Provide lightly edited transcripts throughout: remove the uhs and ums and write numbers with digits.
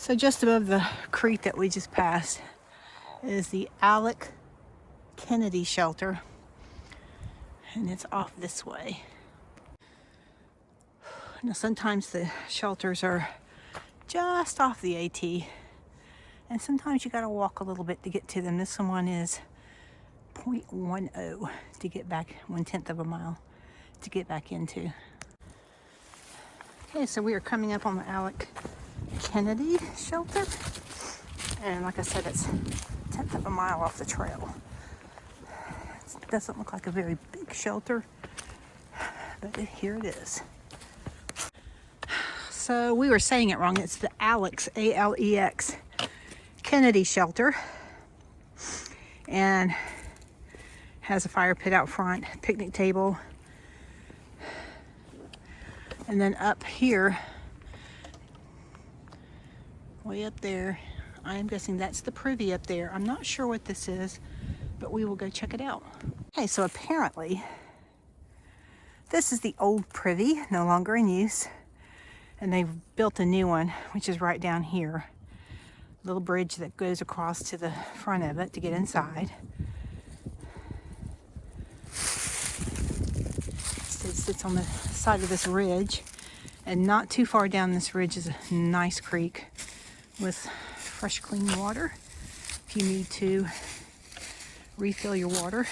So just above the creek that we just passed is the Alec Kennedy shelter, and it's off this way. Now sometimes the shelters are just off the AT, and sometimes you gotta walk a little bit to get to them. This one is 0.10 to get back, 1/10 of a mile to get back into. Okay, so we are coming up on the Alec Kennedy shelter, and like I said, it's 1/10 of a mile off the trail. It doesn't look like a very big shelter, but here it is. So we were saying it wrong. It's the Alex, A-L-E-X, Kennedy shelter, and has a fire pit out front, picnic table, and then up here, way up there, I'm guessing that's the privy up there. I'm not sure what this is, but we will go check it out. Okay, so apparently this is the old privy, no longer in use, and they've built a new one, which is right down here. A little bridge that goes across to the front of it to get inside. It sits on the side of this ridge, and not too far down this ridge is a nice creek with fresh, clean water if you need to refill your water.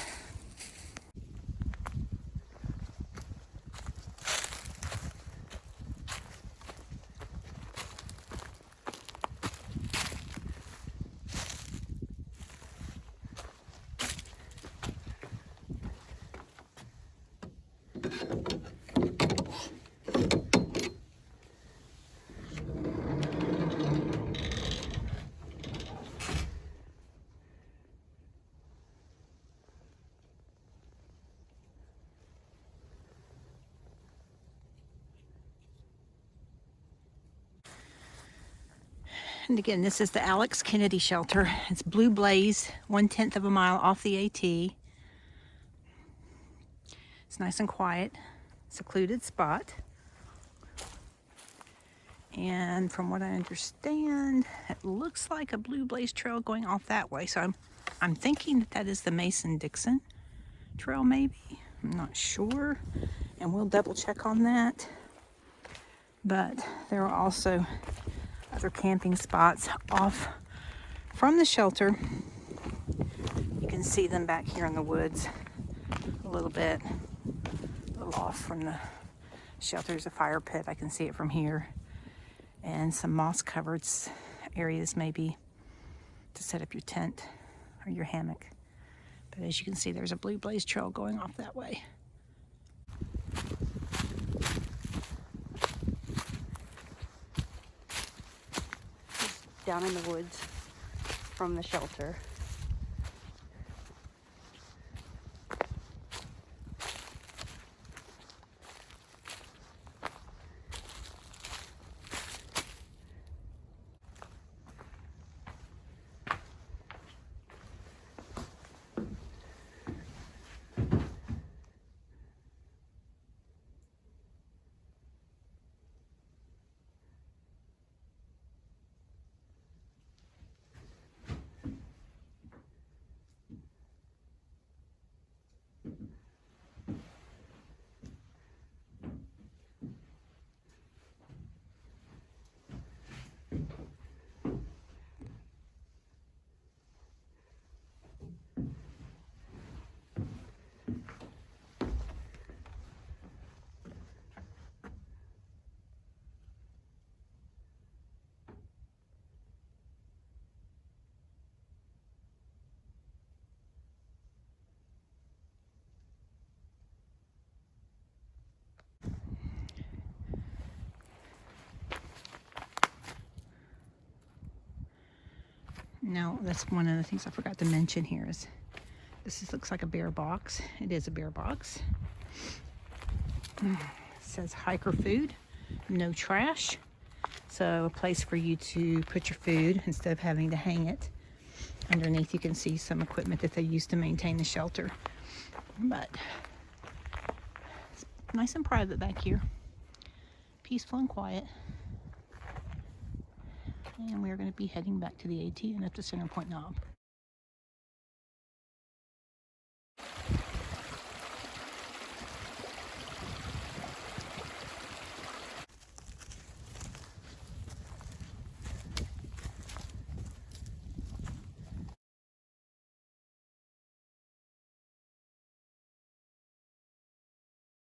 And again, this is the Alex Kennedy shelter. It's Blue Blaze, 1/10 of a mile off the AT. It's nice and quiet, secluded spot. And from what I understand, it looks like a Blue Blaze trail going off that way. So I'm thinking that that is the Mason-Dixon trail, maybe. I'm not sure, and we'll double check on that. But there are also other camping spots off from the shelter. You can see them back here in the woods a little bit, a little off from the shelter. There's a fire pit. I can see it from here, and some moss-covered areas maybe to set up your tent or your hammock. But as you can see, there's a Blue Blaze trail going off that way. Down in the woods from the shelter. Now, that's one of the things I forgot to mention here is looks like a bear box. It is a bear box. It says hiker food, no trash. So a place for you to put your food instead of having to hang it. Underneath you can see some equipment that they use to maintain the shelter. But it's nice and private back here. Peaceful and quiet. And we are going to be heading back to the AT and up to Center Point Knob.